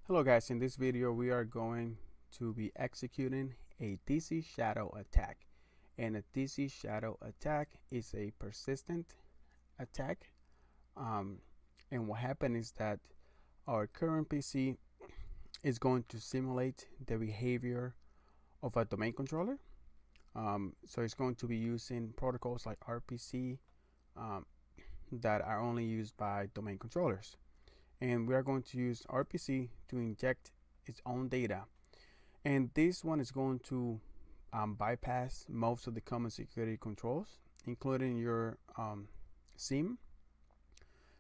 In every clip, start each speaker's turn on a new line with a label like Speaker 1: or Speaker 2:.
Speaker 1: Hello guys, in this video we are going to be executing a DCShadow attack. And a DCShadow attack is a persistent attack. And what happened is that our current PC is going to simulate the behavior of a domain controller. So it's going to be using protocols like RPC that are only used by domain controllers. And we are going to use RPC to inject its own data, and this one is going to bypass most of the common security controls, including your SIM.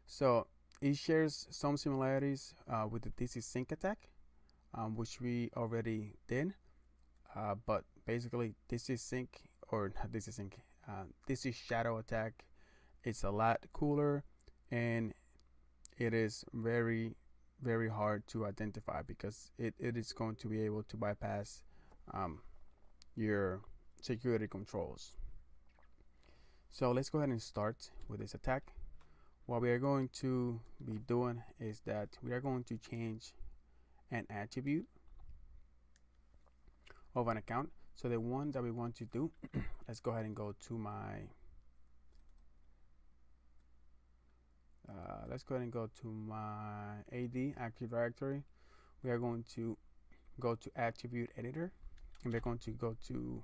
Speaker 1: So it shares some similarities with the DC Sync attack, which we already did, but basically DC Sync, or not DC Sync, DCShadow attack, it's a lot cooler, and it is very hard to identify because it is going to be able to bypass your security controls. So let's go ahead and start with this attack. What we are going to be doing is that we are going to change an attribute of an account. So the one that we want to do, let's go ahead and go to my let's go ahead and go to my AD Active Directory. We are going to go to Attribute Editor, and we're going to go to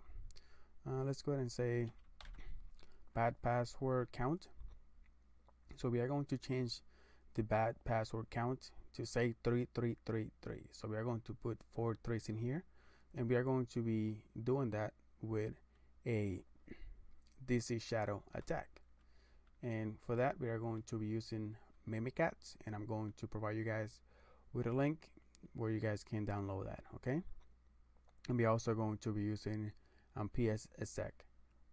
Speaker 1: let's go ahead and say bad password count. So we are going to change the bad password count to say 3333. So we are going to put 4 3s in here, and we are going to be doing that with a DCShadow attack. And for that, we are going to be using Mimikatz, and I'm going to provide you guys with a link where you guys can download that, okay? And we're also going to be using PSSec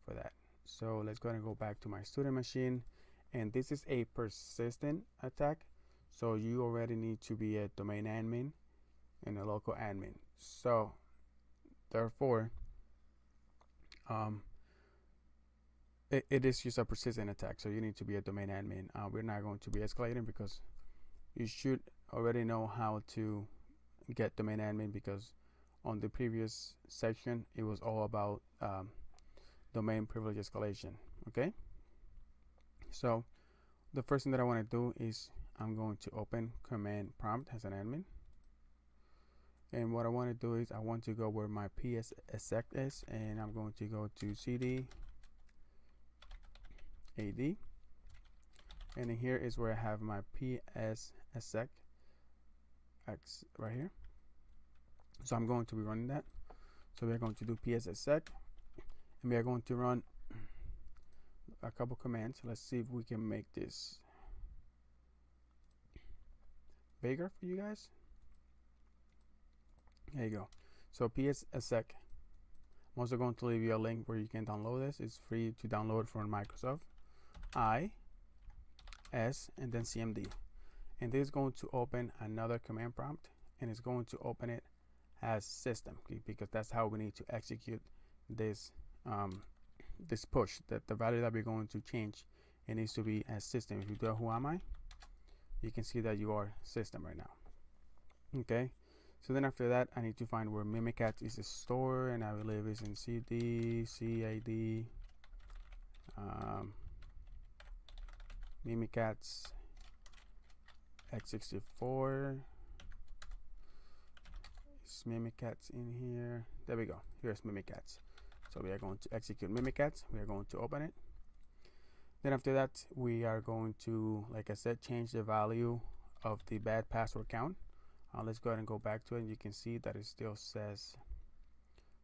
Speaker 1: for that. So let's go ahead and go back to my student machine, and this is a persistent attack, so you already need to be a domain admin and a local admin. So therefore, it is just a persistent attack, so you need to be a domain admin. We're not going to be escalating because you should already know how to get domain admin, because on the previous section it was all about domain privilege escalation. Okay, so the first thing that I want to do is I'm going to open command prompt as an admin, and what I want to do is I want to go where my PSSec is, and I'm going to go to CD AD, and in here is where I have my PSSec X right here. So I'm going to be running that. So we're going to do PSSec, and we are going to run a couple commands. Let's see if we can make this bigger for you guys. There you go. So PSSec. I'm also going to leave you a link where you can download this. It's free to download from Microsoft. S and then CMD, and this is going to open another command prompt, and it's going to open it as system, because that's how we need to execute this this push. That the value that we're going to change, it needs to be as system. If you do who am I, you can see that you are system right now. Okay, so then after that I need to find where Mimikatz is stored, and I believe it's in CD CAD Mimikatz x64. Is Mimikatz in here? There we go. Here's Mimikatz. So we are going to execute Mimikatz. We are going to open it. Then after that, we are going to, like I said, change the value of the bad password count. Let's go ahead and go back to it, and you can see that it still says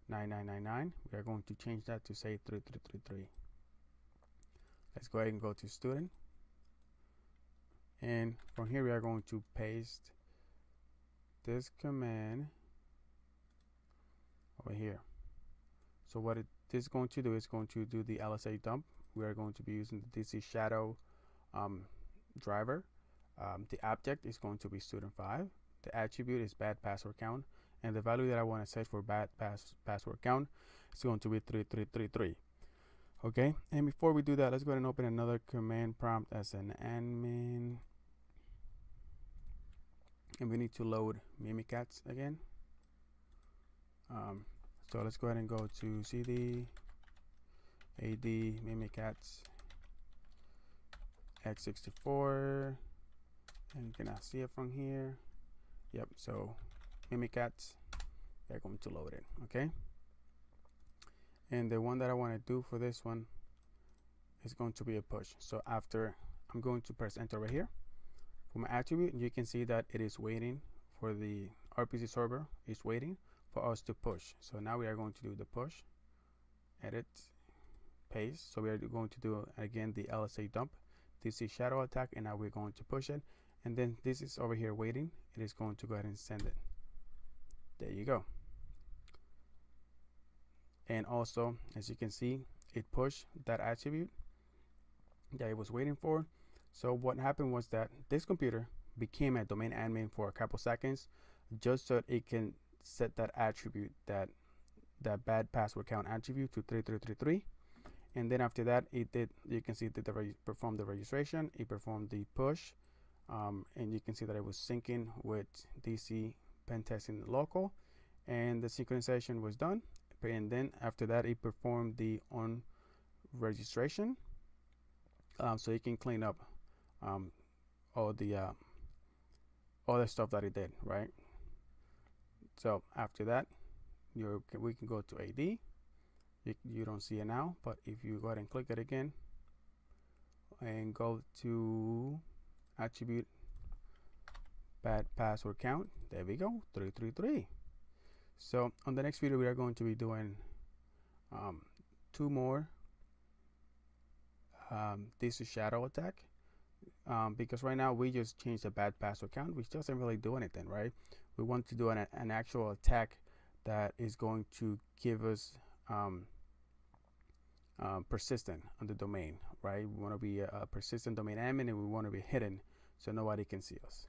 Speaker 1: 9999. We are going to change that to say 3333. Let's go ahead and go to student. And from here we are going to paste this command over here. So what it is going to do is going to do the LSA dump. We are going to be using the DCShadow driver. The object is going to be student5. The attribute is bad password count, and the value that I want to set for bad password count is going to be 3333. Okay, and before we do that, let's go ahead and open another command prompt as an admin. and we need to load Mimikatz again. So let's go ahead and go to cd ad Mimikatz x64, and you cannot see it from here. Yep, so Mimikatz, they're going to load it. Okay, and the one that I want to do for this one is going to be a push. So after, I'm going to press enter right here for my attribute, and you can see that it is waiting for the RPC server, is waiting for us to push. So now we are going to do the push, edit, paste. So we are going to do again the LSA dump DCShadow attack, and now we're going to push it, and then this is over here waiting. It is going to go ahead and send it. There you go. And also, as you can see, it pushed that attribute that it was waiting for. So what happened was that this computer became a domain admin for a couple seconds, just so it can set that attribute, that bad password count attribute, to 3333. And then after that, it did, you can see that performed the registration, it performed the push, and you can see that it was syncing with DC pen testing local, and the synchronization was done. And then after that, it performed the on registration, so you can clean up all the stuff that it did, right? So after that, we can go to AD. You don't see it now, but if you go ahead and click it again and go to attribute bad password count, there we go, 333. So on the next video, we are going to be doing 2 more DCShadow attack, because right now we just changed the bad password count, which doesn't really do anything, right? We want to do an actual attack that is going to give us persistent on the domain, right? We want to be a persistent domain admin, and we want to be hidden so nobody can see us.